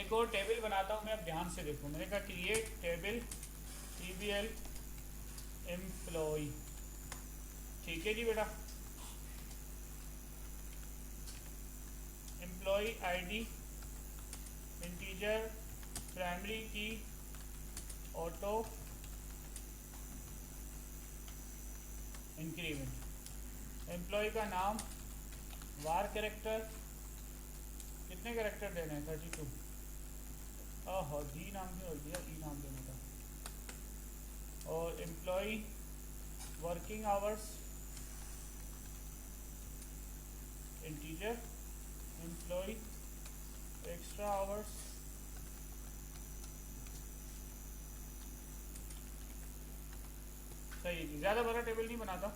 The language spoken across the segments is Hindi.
एक और टेबल बनाता हूँ मैं, अब ध्यान से देखो। मैंने कहा क्रिएट टेबल TBL एम्प्लॉय। ठीक है जी बेटा, एम्प्लॉय आईडी इंटीजर प्राइमरी की ऑटो इंक्रीमेंट। एम्प्लॉय का नाम वार कैरेक्टर, कितने कैरेक्टर देने हैं? 32। ओहो, जी नाम क्यों रख दिया, ई नाम देने का। और employ working hours integer, employ extra hours सही है जी। ज़्यादा बड़ा टेबल नहीं बनाता,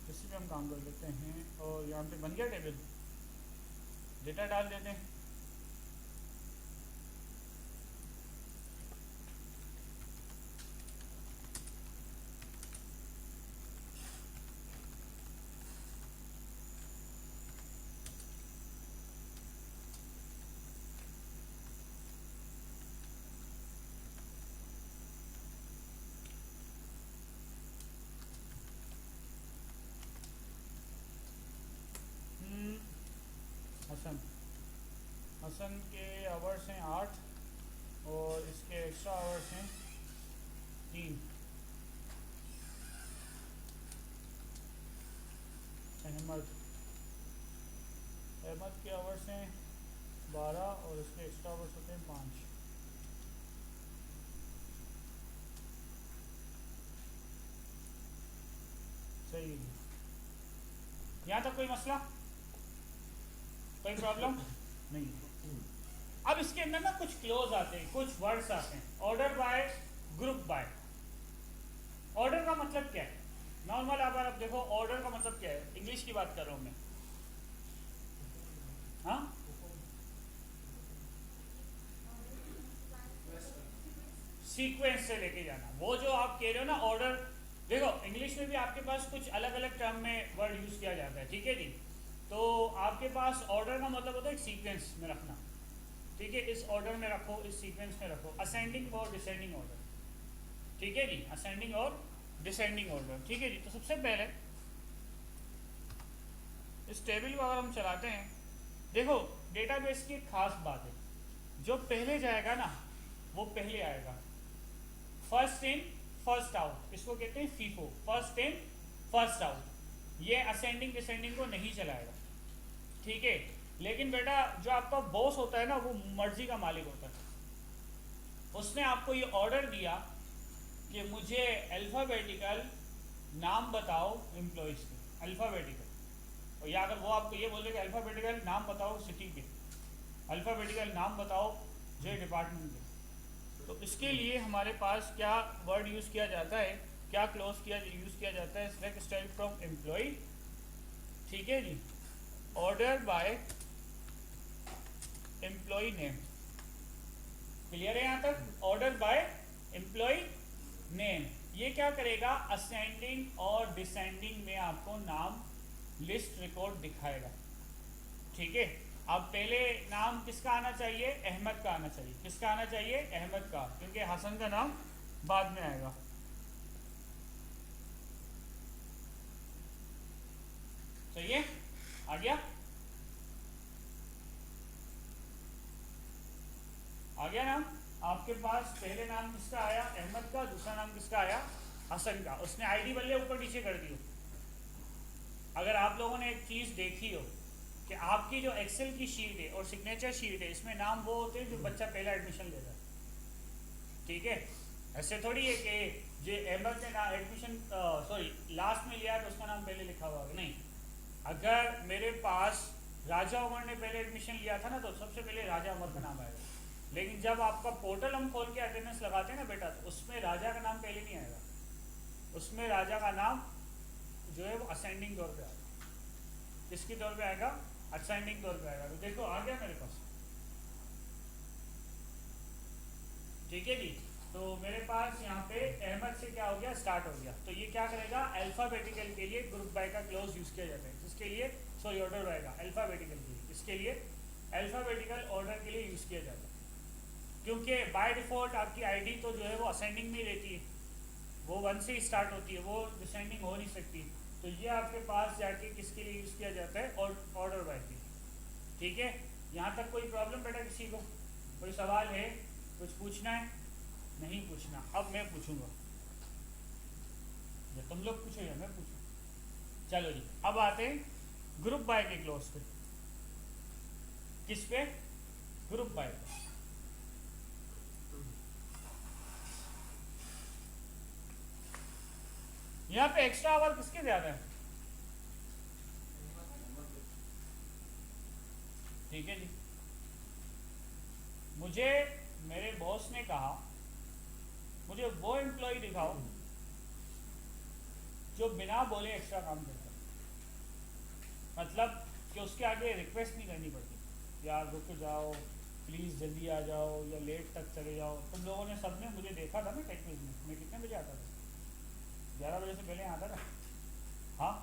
इसी पे हम काम कर लेते हैं। और यहाँ पे बन गया टेबल, डेटा डाल देते हैं। हसन, हसन के आवर्स हैं 8 और इसके एक्स्ट्रा आवर्स हैं 3। अहमद, अहमद के आवर्स हैं 12 और इसके एक्स्ट्रा आवर्स होते हैं 5। सही है। यहाँ तक कोई मसला, कोई प्रॉब्लम नहीं। अब इसके अंदर ना कुछ क्लोज आते हैं, कुछ वर्ड्स आते हैं। Order by, group by. Order का मतलब क्या है? नॉर्मल आप देखो, ऑर्डर का मतलब क्या है? इंग्लिश की बात कर रहा हूं मैं। हाँ, सीक्वेंस से लेके जाना। वो जो आप कह रहे हो ना ऑर्डर, देखो इंग्लिश में भी आपके पास कुछ अलग अलग टर्म में वर्ड यूज किया जाता है, ठीक है जी। तो आपके पास ऑर्डर का मतलब होता है सीक्वेंस में रखना, ठीक है। इस ऑर्डर में रखो, इस सीक्वेंस में रखो, असेंडिंग और डिसेंडिंग ऑर्डर, ठीक है जी। असेंडिंग और डिसेंडिंग ऑर्डर, ठीक है जी। तो सबसे पहले इस टेबल को अगर हम चलाते हैं, देखो डेटाबेस की एक खास बात है, जो पहले जाएगा ना वो पहले आएगा। फर्स्ट इन फर्स्ट आउट, इसको कहते हैं FIFO, first in first out. ये असेंडिंग डिसेंडिंग को नहीं चलाएगा, ठीक है। लेकिन बेटा जो आपका बॉस होता है ना, वो मर्जी का मालिक होता है। उसने आपको ये ऑर्डर दिया कि मुझे अल्फाबेटिकल नाम बताओ एम्प्लॉयज के, अल्फाबेटिकल। और या अगर वो आपको ये बोले कि अल्फाबेटिकल नाम बताओ सिटी के, अल्फाबेटिकल नाम बताओ जो डिपार्टमेंट के, तो इसके लिए हमारे पास क्या वर्ड यूज़ किया जाता है, क्या क्लोज यूज़ किया जाता है? सिलेक्ट स्टाइल फ्रॉम एम्प्लॉय, ठीक है जी। Order by employ name, clear है यहाँ तक? Order by employ name. ये क्या करेगा? असेंडिंग और डिसेंडिंग में आपको नाम लिस्ट रिकॉर्ड दिखाएगा, ठीक है। अब पहले नाम किसका आना चाहिए? अहमद का आना चाहिए। किसका आना चाहिए? अहमद का, क्योंकि हसन का नाम बाद में आएगा। सही है, आ गया? आ गया नाम आपके पास? पहले नाम किसका आया? अहमद का। दूसरा नाम किसका आया? हसन का। उसने आईडी बल्ले ऊपर नीचे कर दी हो। अगर आप लोगों ने एक चीज़ देखी हो कि आपकी जो एक्सेल की शीट है और सिग्नेचर शीट है, इसमें नाम वो होते हैं जो बच्चा पहला एडमिशन लेता है, ठीक है। ऐसे थोड़ी है कि जो अहमद ने ना एडमिशन सॉरी लास्ट में लिया तो उसका नाम पहले लिखा हुआ है, नहीं। अगर मेरे पास राजा उमर ने पहले एडमिशन लिया था ना, तो सबसे पहले राजा उमर का नाम आएगा। लेकिन जब आपका पोर्टल हम खोल के अटेंडेंस लगाते हैं ना बेटा, तो उसमें राजा का नाम पहले नहीं आएगा, उसमें राजा का नाम जो है वो असेंडिंग तौर पे आएगा। किसके तौर पे आएगा? असेंडिंग तौर पे आएगा। तो देखो आ गया मेरे पास, ठीक है जी। तो मेरे पास यहाँ पे अहमद से क्या हो गया? स्टार्ट हो गया। तो ये क्या करेगा? अल्फाबेटिकल के लिए ग्रुप बाय का क्लोज यूज किया जाता है, जिसके लिए सॉरी ऑर्डर बाय का, अल्फाबेटिकल के लिए, इसके लिए अल्फाबेटिकल ऑर्डर के लिए यूज किया जाता है, क्योंकि बाय डिफ़ॉल्ट आपकी आईडी तो जो है वो असेंडिंग में ही रहती है, वो 1 से ही स्टार्ट होती है, वो डिसेंडिंग हो नहीं सकती। तो ये आपके पास जाके किसके लिए यूज़ किया जाता है, और ऑर्डर बाय के। ठीक है, यहाँ तक कोई प्रॉब्लम बेटा किसी को? कोई सवाल है? कुछ पूछना है? नहीं पूछना। अब मैं पूछूंगा, या तुम लोग पूछो या मैं पूछूं। चलो जी, अब आते हैं ग्रुप बाय के क्लोज पे। किस पे? ग्रुप बाय पे। यहाँ पे एक्स्ट्रा आवर किसके ज्यादा है? ठीक है जी, मुझे मेरे बॉस ने कहा मुझे वो एम्प्लॉय दिखाओ जो बिना बोले एक्स्ट्रा काम करता है। मतलब कि उसके आगे रिक्वेस्ट नहीं करनी पड़ती, यार रुक जाओ, प्लीज़ जल्दी आ जाओ, या लेट तक चले जाओ। तुम लोगों ने सबने मुझे देखा था ना टेक्निक में, मैं कितने बजे आता था? 11 बजे से पहले आता था। हाँ,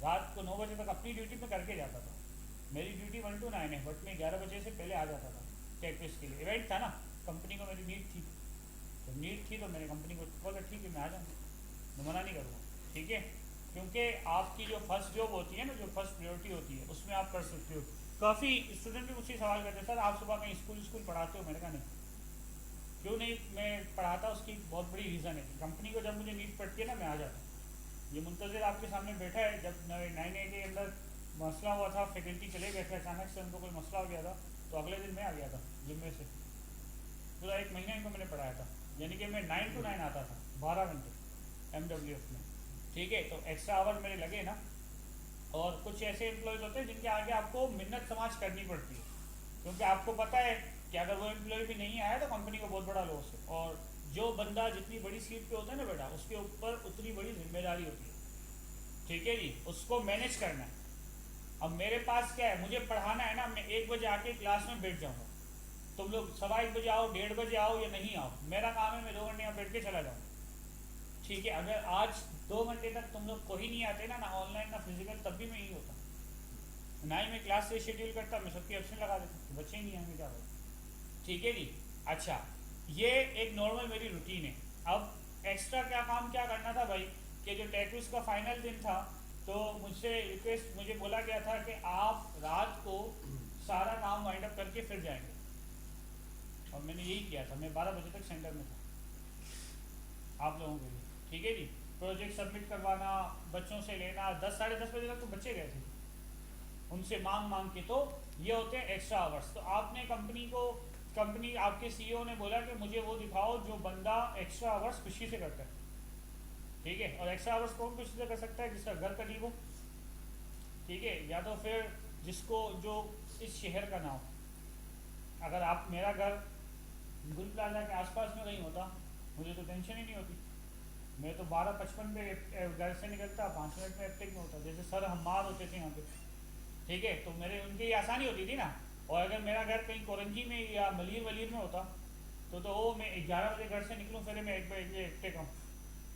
रात को 9 बजे तक अपनी ड्यूटी में करके जाता था। मेरी ड्यूटी 1 to 9 है, बट मैं 11 बजे से पहले आ जाता था टेक्विस के लिए। इवेंट था ना, कंपनी को मेरी नीड थी, तो नीड थी तो मैंने कंपनी को बोला ठीक है मैं आ जाऊँगा, मैं मना नहीं करूँगा। ठीक है, क्योंकि आपकी जो फर्स्ट जॉब होती है ना, जो फर्स्ट प्रायोरिटी होती है, उसमें आप कर सकते हो। काफ़ी स्टूडेंट भी मुझसे सवाल करते हैं, सर आप सुबह में स्कूल पढ़ाते हो? मैंने कहा नहीं। क्यों नहीं मैं पढ़ाता? उसकी बहुत बड़ी रीज़न है कि कंपनी को जब मुझे नीड पड़ती है ना, मैं आ जाता हूँ। ये मुंतज़िर आपके सामने बैठा है, जब 9A के अंदर मसला हुआ था, फैकल्टी चले गए थे, अचानक से उनको कोई मसला हो गया था, तो अगले दिन मैं आ गया था जिम्मे से। पूरा 1 महीना इनको मैंने पढ़ाया था, यानी कि मैं 9 to 9 आता था, 12 घंटे MWF में। ठीक है, तो एक्स्ट्रा आवर मेरे लगे ना। और कुछ ऐसे एम्प्लॉयज़ होते हैं जिनके आगे आपको मिन्नत समाज करनी पड़ती है, क्योंकि आपको पता है कि अगर वो एम्प्लॉय भी नहीं आया तो कंपनी को बहुत बड़ा लॉस है। और जो बंदा जितनी बड़ी सीट पे होता है ना बेटा, उसके ऊपर उतनी बड़ी जिम्मेदारी होती है। ठीक है जी, उसको मैनेज करना है। अब मेरे पास क्या है, मुझे पढ़ाना है ना, मैं 1 बजे आके क्लास में बैठ जाऊँगा, तुम लोग 1:15 बजे आओ, 1:30 बजे आओ या नहीं आओ, मेरा काम है मैं 2 घंटे यहाँ बैठ के चला जाऊँ। ठीक है, अगर आज 2 घंटे तक तुम लोग कोई नहीं आते ना ऑनलाइन ना फिजिकल, तब भी मैं यही होता, ना ही मैं क्लास से शेड्यूल करता, मैं सबकी एब्सेंट लगा देता, बच्चे ही नहीं आएंगे क्या करूँ। ठीक है जी, अच्छा, ये एक नॉर्मल मेरी रूटीन है। अब एक्स्ट्रा क्या काम क्या करना था भाई, कि जो टेक्विस का फाइनल दिन था, तो मुझसे रिक्वेस्ट, मुझे बोला गया था कि आप रात को सारा काम वाइंड अप करके फिर जाएंगे, और मैंने यही किया था। मैं 12 बजे तक सेंटर में था आप लोगों के लिए। ठीक है जी, प्रोजेक्ट सबमिट करवाना, बच्चों से लेना, 10 साढ़े 10 बजे तक तो बच्चे गए थे, उनसे मांग के। तो ये होते हैं एक्स्ट्रा आवर्स। तो आपने कंपनी आपके सीईओ ने बोला कि मुझे वो दिखाओ जो बंदा एक्स्ट्रा आवर्स खुशी से करता है। ठीक है, और एक्स्ट्रा आवर्स कौन खुशी से कर सकता है? जिसका घर करीब हो। ठीक है, या तो फिर जिसको जो इस शहर का ना हो। अगर आप, मेरा घर गुल प्लाजा के आसपास में कहीं होता, मुझे तो टेंशन ही नहीं होती। मैं तो 12:55 पे घर से निकलता, 5 मिनट में एप्टेक में होता, जैसे सर हमार होते थे यहाँ पे। ठीक है, तो मेरे उनकी आसानी होती थी ना। और अगर मेरा घर कहीं कोरंजी में या मलिर वलीर में होता, तो वो मैं 11 बजे घर से निकलूँ, फिर मैं 1 बजे एप्टेक आऊँ।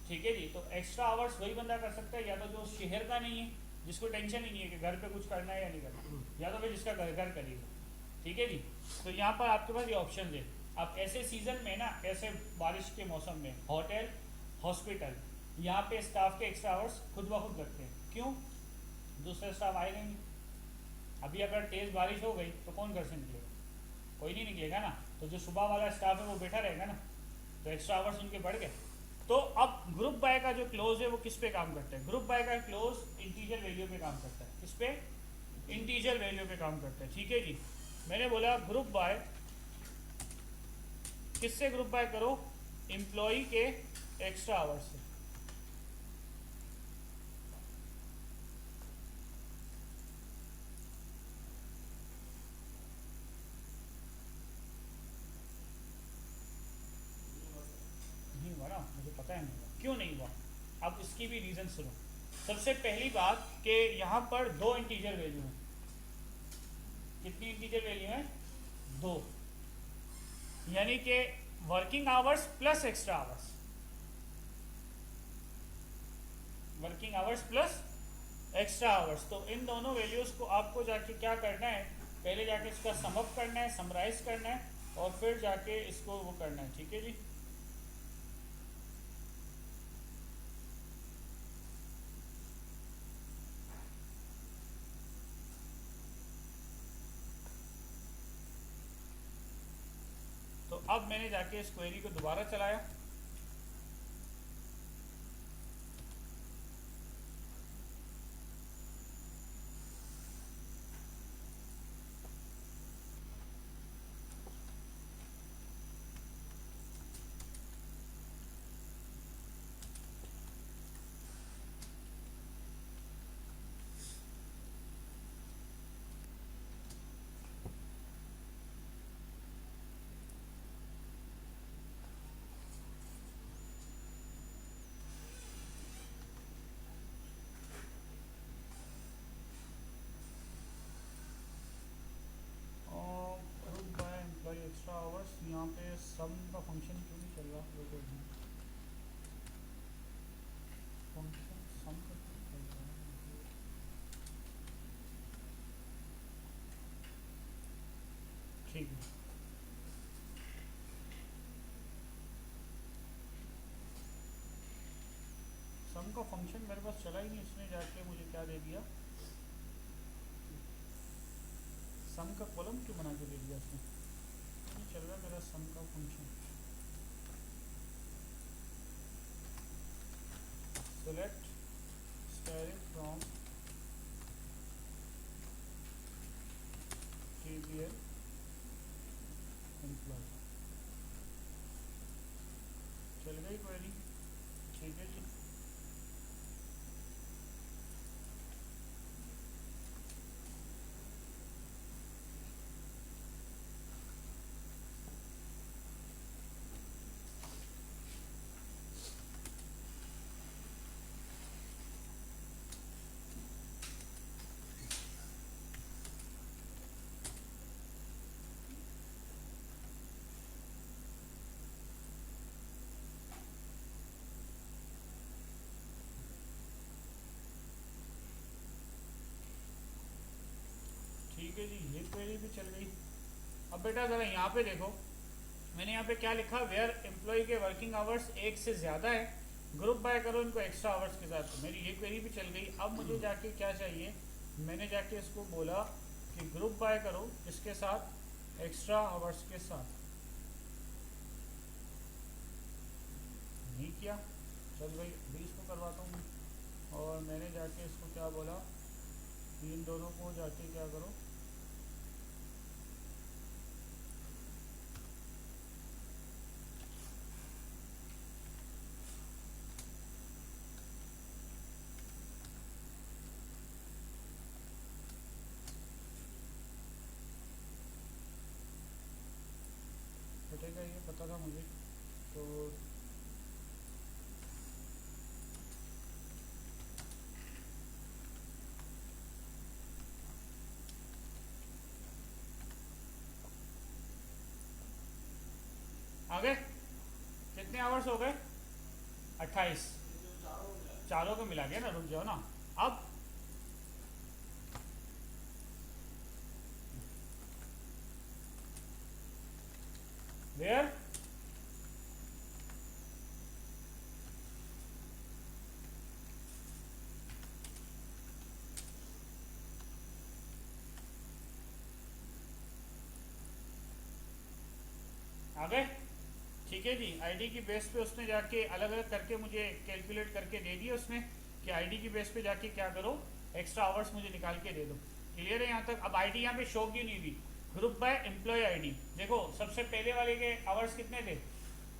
ठीक है जी, तो एक्स्ट्रा आवर्स वही बंदा कर सकता है, या तो जो शहर का नहीं है, जिसको टेंशन ही नहीं है कि घर पे कुछ करना है या नहीं करना, या तो फिर जिसका घर करीब है। ठीक है जी, तो यहाँ पर आपके पास ये ऑप्शन है। अब ऐसे सीज़न में ना, ऐसे बारिश के मौसम में होटल, हॉस्पिटल, यहाँ पे स्टाफ के एक्स्ट्रा आवर्स खुद ब खुद लगते हैं। क्यों? दूसरे स्टाफ आएगा नहीं। अभी अगर तेज़ बारिश हो गई तो कौन घर से निकलेगा? कोई नहीं निकलेगा ना। तो जो सुबह वाला स्टाफ है वो बैठा रहेगा ना, तो एक्स्ट्रा आवर्स उनके बढ़ गए। तो अब ग्रुप बाय का जो क्लोज है वो किस पे काम करता है? ग्रुप बाय का क्लोज इंटीजर वैल्यू पे काम करता है। किस पे? इंटीजर वैल्यू पे काम करता है। ठीक है जी, मैंने बोला ग्रुप बाय, किससे ग्रुप बाय करो? एम्प्लॉय के एक्स्ट्रा आवर्स से। नहीं हुआ ना, मुझे पता है नहीं हुआ। क्यों नहीं हुआ? अब इसकी भी रीज़न सुनो। सबसे पहली बात कि यहाँ पर 2 इंटीजर वैल्यू हैं। कितनी इंटीजर वैल्यू है? 2, यानी कि working hours plus extra hours. Working hours plus extra hours. तो इन दोनों वैल्यूज़ को आपको जाके क्या करना है, पहले जाके इसका समअप करना है, समराइज करना है, और फिर जाके इसको वो करना है, ठीक है जी। तो अब मैंने जाके इस क्वेरी को दोबारा चलाया, एक्स्ट्रा आवर्स। यहाँ पे सम का फंक्शन क्यों नहीं चल रहा, वो देखना फंक्शन सम का क्यों चल रहा है। ठीक है, सम का फंक्शन मेरे पास चला ही नहीं, इसने जाके मुझे क्या दे दिया, सम का कॉलम क्यों बना के दे दिया इसने, नहीं चल रहा मेरा सम का function. Select style from TBL employ, चल गई क्वेरी, ठीक है जी। ठीक है जी, ये क्वेरी भी चल गई। अब बेटा ज़रा यहाँ पे देखो, मैंने यहाँ पे क्या लिखा, वेयर एम्प्लॉय के वर्किंग आवर्स एक से ज़्यादा है, ग्रुप बाय करो इनको एक्स्ट्रा आवर्स के साथ। तो मेरी ये क्वेरी भी चल गई। अब मुझे जाके क्या चाहिए, मैंने जाके इसको बोला कि ग्रुप बाय करो इसके साथ, एक्स्ट्रा आवर्स के साथ, नहीं किया, चल भाई अभी इसको करवाता हूँ मैं। और मैंने जाके इसको क्या बोला, इन दोनों को जाके क्या करो, हटेगा, ये पता था मुझे। तो आ गए, कितने आवर्स हो गए, 28, चारों को मिला गया ना, रुक जाओ ना। अब वेयर आ गए, ठीक है जी। आईडी की बेस पे उसने जाके अलग अलग करके मुझे कैलकुलेट करके दे दिया उसने, कि आईडी की बेस पे जाके क्या करो, एक्स्ट्रा आवर्स मुझे निकाल के दे दो। क्लियर है यहाँ तक। अब आईडी यहाँ पे शो क्यों नहीं हुई, ग्रुप बाय एम्प्लॉय आईडी, देखो सबसे पहले वाले के आवर्स कितने थे,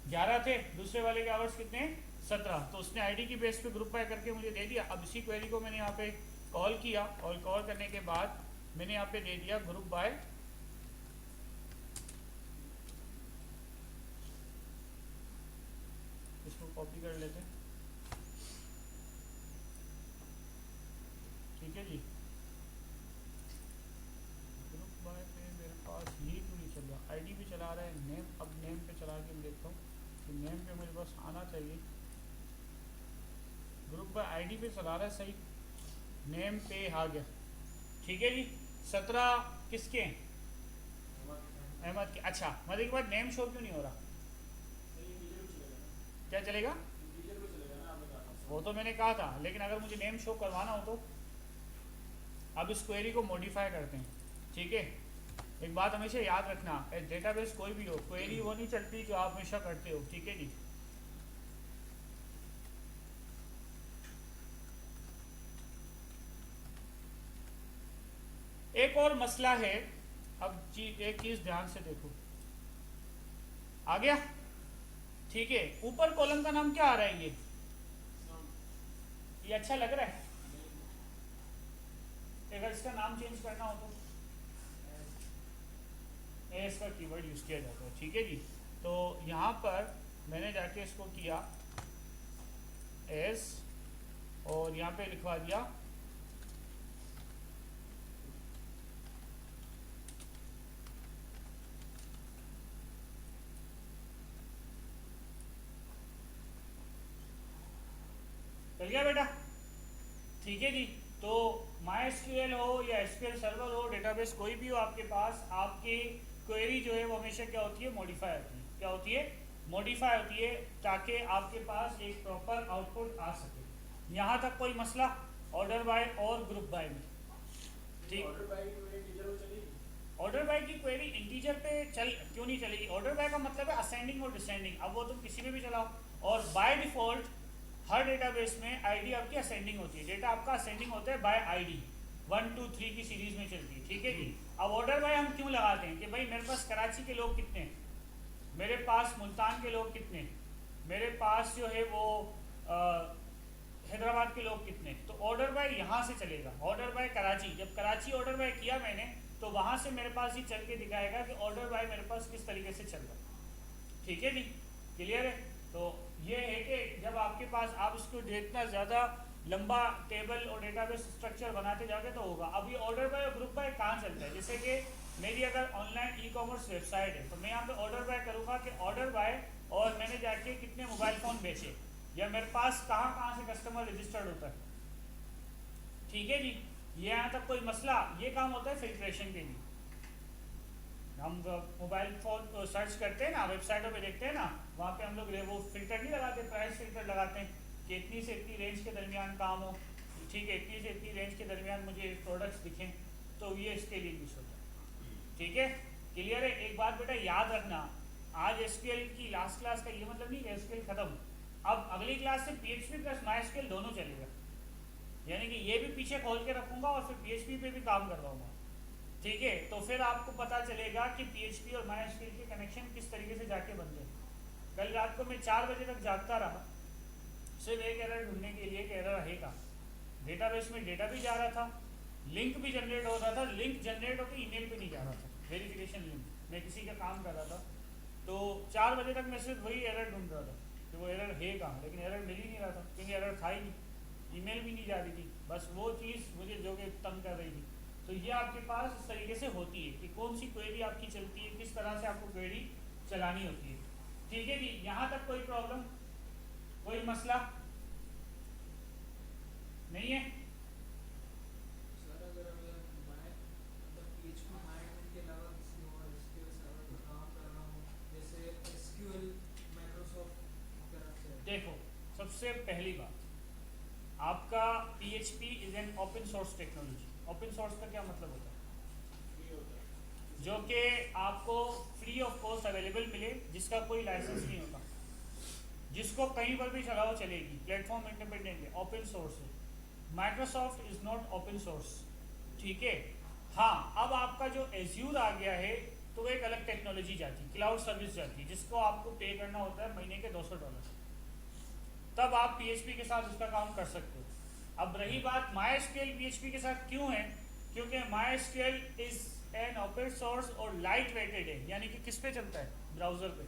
11 थे, दूसरे वाले के आवर्स कितने, 17। तो उसने आईडी की बेस पे ग्रुप बाय करके मुझे दे दिया। अब इसी क्वेरी को मैंने यहाँ पे कॉल किया, और कॉल करने के बाद मैंने यहाँ पे दे दिया ग्रुप बाय, इसको कॉपी कर लेते हैं, ठीक है जी। ग्रुप बाय पे मेरे पास ये क्यों नहीं चल रहा, आईडी भी चला रहा है, नेम, अब नेम पे चला के मैं देखता हूँ कि नेम पे मेरे पास आना चाहिए। ग्रुप बाय आईडी पे चला रहा है सही, नेम पे आ गया, ठीक है जी। 17 किसके हैं, अहमद के, अच्छा मतलब के बाद नेम शो क्यों नहीं हो रहा? क्या चलेगा? वो तो मैंने कहा था, लेकिन अगर मुझे नेम शो करवाना हो तो अब इस क्वेरी को मॉडिफाई करते हैं, ठीक है। एक बात हमेशा याद रखना, डेटाबेस कोई भी हो, क्वेरी वो नहीं चलती जो आप हमेशा करते हो, ठीक है जी। एक और मसला है, अब जी एक चीज ध्यान से देखो, आ गया, ठीक है। ऊपर कॉलम का नाम क्या आ रहा है? ये अच्छा लग रहा है? अगर इसका नाम चेंज करना हो तो एस का कीवर्ड यूज किया जाता है, ठीक है जी। तो यहाँ पर मैंने जाके इसको किया एस और यहाँ पे लिखवा दिया चल गया बेटा, ठीक है जी। तो MySQL हो या SQL सर्वर हो, डेटाबेस कोई भी हो आपके पास, आपकी क्वेरी जो है वो हमेशा क्या होती है? मॉडिफाई होती है। क्या होती है? मॉडिफाई होती है, ताकि आपके पास एक प्रॉपर आउटपुट आ सके। यहाँ तक कोई मसला? ऑर्डर बाय और ग्रुप बाय में, ठीक। ऑर्डर बाय की क्वेरी इंटीजर पे चल क्यों नहीं चलेगी? ऑर्डर बाय का मतलब है असेंडिंग और डिसेंडिंग, अब वो तुम किसी में भी चलाओ। और बाय डिफॉल्ट हर डेटाबेस में आईडी आपकी असेंडिंग होती है, डेटा आपका असेंडिंग होता है बाय आईडी, 1 2 3 की सीरीज में चलती है, ठीक है जी। अब ऑर्डर बाय हम क्यों लगाते हैं कि भाई मेरे पास कराची के लोग कितने, मेरे पास मुल्तान के लोग कितने, मेरे पास जो है वो हैदराबाद के लोग कितने, तो ऑर्डर बाय यहाँ से चलेगा। ऑर्डर बाय कराची, जब कराची ऑर्डर बाय किया मैंने तो वहाँ से मेरे पास ही चल के दिखाएगा कि ऑर्डर बाय मेरे पास किस तरीके से चल रहा है, ठीक है जी, क्लियर है। तो ये है कि जब आपके पास आप इसको जितना ज़्यादा लंबा टेबल और डेटाबेस स्ट्रक्चर बनाते जाओगे तो होगा। अब ये ऑर्डर बाय और ग्रुप बाय कहाँ चलता है? जैसे कि मेरी अगर ऑनलाइन ई-कॉमर्स वेबसाइट है तो मैं यहाँ पे ऑर्डर बाय करूँगा कि ऑर्डर बाय और मैंने जाके कितने मोबाइल फ़ोन बेचे, या मेरे पास कहाँ कहाँ से कस्टमर रजिस्टर्ड होता है, ठीक है जी। ये यहाँ तक कोई मसला? ये काम होता है फिल्ट्रेशन के लिए। हम मोबाइल फ़ोन सर्च करते हैं ना, वेबसाइटों पे देखते हैं ना, वहाँ पे हम लोग वो फिल्टर नहीं लगाते, प्राइस फिल्टर लगाते हैं कि इतनी से इतनी रेंज के दरमियान काम हो, ठीक है, इतनी से इतनी रेंज के दरमियान मुझे प्रोडक्ट्स दिखें, तो ये इसके लिए यूज़ होता है, ठीक है, क्लियर है। एक बात बेटा याद रखना, आज SQL की लास्ट क्लास का ये मतलब नहीं कि SQL खत्म, अब अगली क्लास से PHP प्लस MySQL दोनों चलेगा, यानी कि ये भी पीछे खोल के रखूँगा और फिर PHP पे भी काम करवाऊँगा, ठीक है। तो फिर आपको पता चलेगा कि PHP और MySQL के कनेक्शन किस तरीके से जाके बनते हैं। कल रात को मैं 4 बजे तक जागता रहा सिर्फ एक एरर ढूंढने के लिए कि एरर रहेगा। डेटाबेस में डेटा भी जा रहा था, लिंक भी जनरेट हो रहा था, लिंक जनरेट होकर ईमेल पे नहीं जा रहा था, वेरिफिकेशन लिंक, मैं किसी का काम कर रहा था। तो 4 बजे तक मैं सिर्फ वही एरर ढूंढ रहा था कि वो एरर है कहाँ, लेकिन एरर मिल ही नहीं रहा था क्योंकि एरर था ही नहीं, ईमेल भी नहीं जा रही थी, बस वो चीज़ मुझे जो कि तंग कर रही थी। तो ये आपके पास इस तरीके से होती है कि कौन सी क्वेरी आपकी चलती है, किस तरह से आपको क्वेरी चलानी होती है, ठीक है जी। यहाँ तक कोई प्रॉब्लम, कोई मसला नहीं है? देखो, सबसे पहली बात, आपका PHP is an open source technology. Open source का क्या मतलब होता है? जो कि आपको फ्री ऑफ कॉस्ट अवेलेबल मिले, जिसका कोई लाइसेंस नहीं होता, जिसको कहीं पर भी चलाओ चलेगी, प्लेटफॉर्म इंडिपेंडेंट है, ओपन सोर्स है। Microsoft is not open source, ठीक है। हाँ, अब आपका जो एज्यूर आ गया है तो एक अलग टेक्नोलॉजी जाती है, क्लाउड सर्विस जाती है, जिसको आपको पे करना होता है महीने के $200, तब आप PHP के साथ उसका काम कर सकते हो। अब रही बात MySQL PHP के साथ क्यों है, क्योंकि MySQL is an open source और लाइट वेटेड है, यानी कि किस पे चलता है? ब्राउजर पे।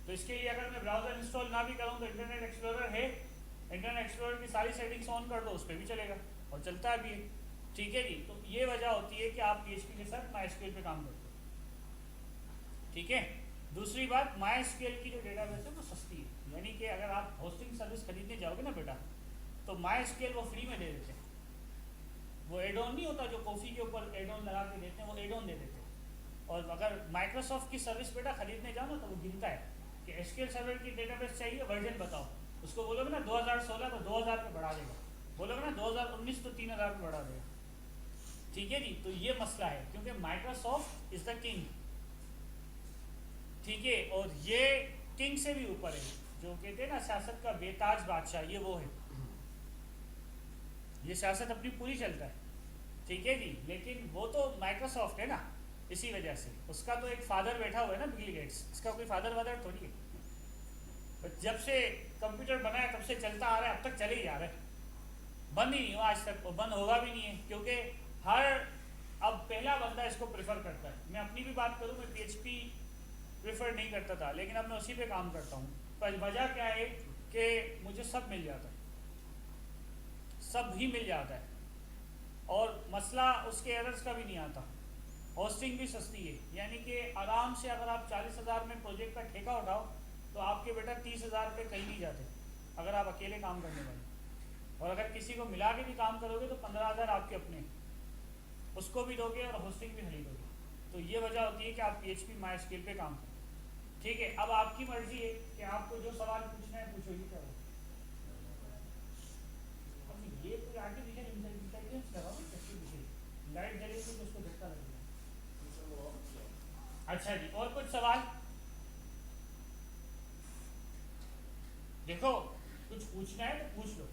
तो इसके लिए अगर मैं ब्राउजर इंस्टॉल ना भी करूँ तो इंटरनेट एक्सप्लोरर है, इंटरनेट एक्सप्लोरर की सारी सेटिंग्स ऑन कर दो, उस पर भी चलेगा और चलता भी है, ठीक है जी। तो ये वजह होती है कि आप PHP के साथ MySQL पे काम करते हो, ठीक है। दूसरी बात, MySQL की जो डेटाबेस है वो सस्ती है, यानी कि अगर आप होस्टिंग सर्विस खरीदने जाओगे ना बेटा, तो MySQL वो फ्री में दे देते हैं। वो एड ऑन नहीं होता जो कॉफ़ी के ऊपर एड ऑन लगा के देते हैं, वो एड ऑन दे देते हैं, और अगर माइक्रोसॉफ्ट की सर्विस बेटा खरीदने जाओ ना तो वो गिनता है कि एसक्यूएल सर्वर की डेटाबेस चाहिए, वर्जन बताओ। उसको बोलोगे ना 2016 तो 2000 पे बढ़ा देगा, बोलोगे ना 2019 तो 3000 पे बढ़ा देगा। ठीक है जी, तो ये मसला है क्योंकि माइक्रोसॉफ्ट इज द किंग। ठीक है, और ये किंग से भी ऊपर है, जो कहते हैं ना सियासत का बेताज बादशाह, ये वो है। ये सियासत अपनी पूरी चलता है। ठीक है जी, लेकिन वो तो माइक्रोसॉफ्ट है ना, इसी वजह से उसका तो एक फादर बैठा हुआ है ना, बिल गेट्स, इसका कोई फादर वादर थोड़ी है। पर जब से कंप्यूटर बनाया तब से चलता आ रहा है, अब तक चले ही जा रहा है, बंद ही नहीं हुआ आज तक, और बंद होगा भी नहीं है, क्योंकि हर अब पहला बंदा इसको प्रेफर करता है। मैं अपनी भी बात करूँ, मैं PHP प्रेफर नहीं करता था, लेकिन अब मैं उसी पे काम करता हूँ। पर वजह क्या है कि मुझे सब मिल जाता है, सब ही मिल जाता है, और मसला उसके एरर्स का भी नहीं आता। होस्टिंग भी सस्ती है, यानी कि आराम से अगर आप 40,000 में प्रोजेक्ट का ठेका उठाओ तो आपके बेटा 30,000 रुपये कहीं नहीं जाते अगर आप अकेले काम करने वाले। और अगर किसी को मिला के भी काम करोगे तो 15,000 आपके अपने, उसको भी दोगे और होस्टिंग भी खरीदोगे। तो ये वजह होती है कि आप PHP MySQL पे काम करो। ठीक है, अब आपकी मर्जी है कि आपको जो सवाल पूछना है पूछो। ये क्या हो, अब ये कोई आर्टिफिशियल इंटेलिजेंस लगाओ कैसे पूछे, लाइट जलेगी तो उसको झटका लगेगा। अच्छा जी, और कुछ सवाल? देखो, कुछ पूछना है तो पूछ लो।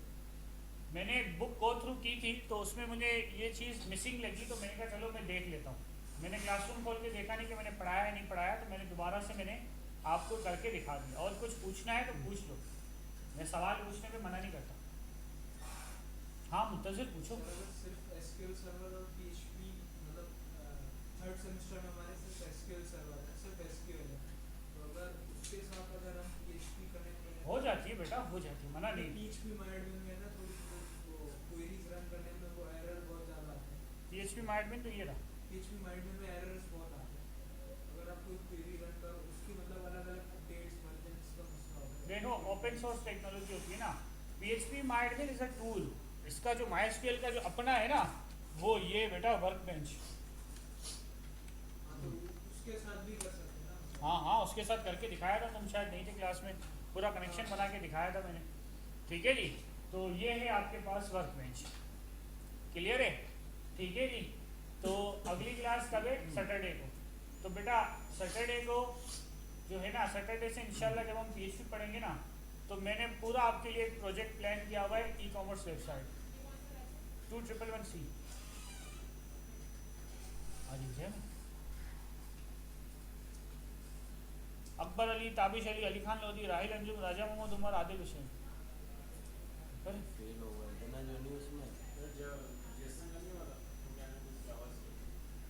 मैंने बुक गो थ्रू की थी तो उसमें मुझे ये चीज़ मिसिंग लगी, तो मैंने कहा चलो मैं देख लेता हूँ। मैंने क्लासरूम खोल के देखा नहीं कि मैंने पढ़ाया है नहीं पढ़ाया, तो मैंने दोबारा से मैंने आपको करके दिखा दिया। और कुछ पूछना है तो पूछ लो, मैं सवाल पूछने पे मना नहीं करता। हाँ मुंतज़िर पूछो। सिर्फ एसक्यूएल सर्वर और PHP, मतलब थर्ड सेमेस्टर में हमारे सिर्फ एसक्यूएल सर्वर है, सिर्फ एसक्यूएल है, तो अगर उसके साथ अगर हम PHP कनेक्ट करें हो जाती है बेटा, हो जाती है, मना नहीं। PHP MyAdmin में ना थोड़ी वो क्वेरीज रन करने में वो एरर बहुत ज़्यादा आते हैं। PHP MyAdmin तो ये रहा, PHP MyAdmin में एरर्स बहुत आते हैं, अगर आप कोई क्वेरी रन करो उसकी मतलब अलग अलग अपडेट्स वर्जन्स का मसला होता है। देखो ओपन सोर्स टेक्नोलॉजी होती है ना। PHP MyAdmin is a tool, इसका जो MySQL का जो अपना है ना, वो ये बेटा वर्क बेंच। हाँ, तो उसके साथ भी कर सकते हैं ना। हाँ हाँ, उसके साथ करके दिखाया था, तुम शायद नहीं थे क्लास में, पूरा कनेक्शन बना के दिखाया था मैंने। ठीक है जी, तो ये है आपके पास वर्क बेंच, क्लियर है? ठीक है जी, तो अगली क्लास कब है? सैटरडे को। तो बेटा सैटरडे को जो है ना, सैटरडे से इंशाल्लाह जब हम PHP पढ़ेंगे ना, तो मैंने पूरा आपके लिए एक प्रोजेक्ट प्लान किया हुआ है, e-commerce website 2111C। Akbar Ali, Tabish Ali, Ali Khan Lodhi, Rahil Anjum, Raja Mohammad Umar, Adil Hussain.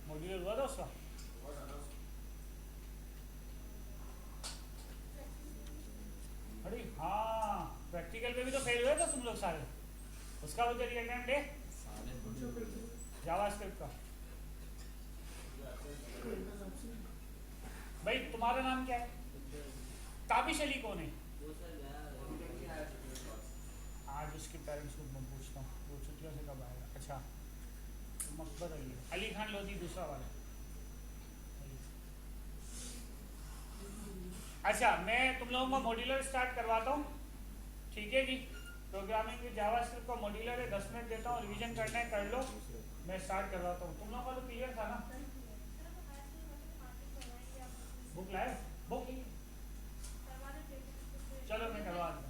Modular हुआ था उसका? अरे हाँ, प्रैक्टिकल में भी तो फेल हुए थे तुम लोग सारे, उसका वो जरिए अटेम्प्ट है जावास्क्रिप्ट का। भाई तुम्हारा नाम क्या है? ताबिश अली कौन है? आज उसके पेरेंट्स को मैं पूछता हूँ, वो छुट्टियों से कब आएगा। अच्छा, अकबर अली, अली खान लोधी दूसरा वाला। अच्छा, मैं तुम लोगों को मॉड्यूलर स्टार्ट करवाता हूँ। ठीक है जी, प्रोग्रामिंग विद जावास्क्रिप्ट का मॉड्यूलर है, 10 मिनट देता हूँ, रिवीजन करना है कर लो, मैं स्टार्ट करवाता हूँ। तुम लोगों का तो क्लियर था ना? बुक लाए? बुक चलो मैं करवा दूँ,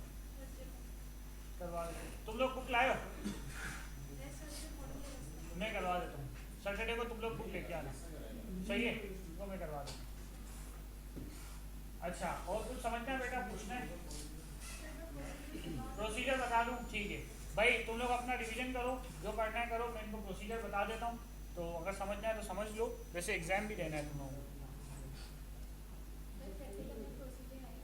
करवा दो। तुम लोग बुक लाए हो? मैं करवा देता हूँ, सैटरडे को तुम लोग बुक लेके आना, सही है? तो मैं करवा दूँ। अच्छा, और कुछ समझना है बेटा, पूछना है? प्रोसीजर बता दूँ? ठीक है भाई, तुम लोग अपना रिवीजन करो, जो करना है करो, मैं इनको प्रोसीजर बता देता हूँ, तो अगर समझना है तो समझ लो, वैसे एग्जाम भी देना है तुम लोगों को।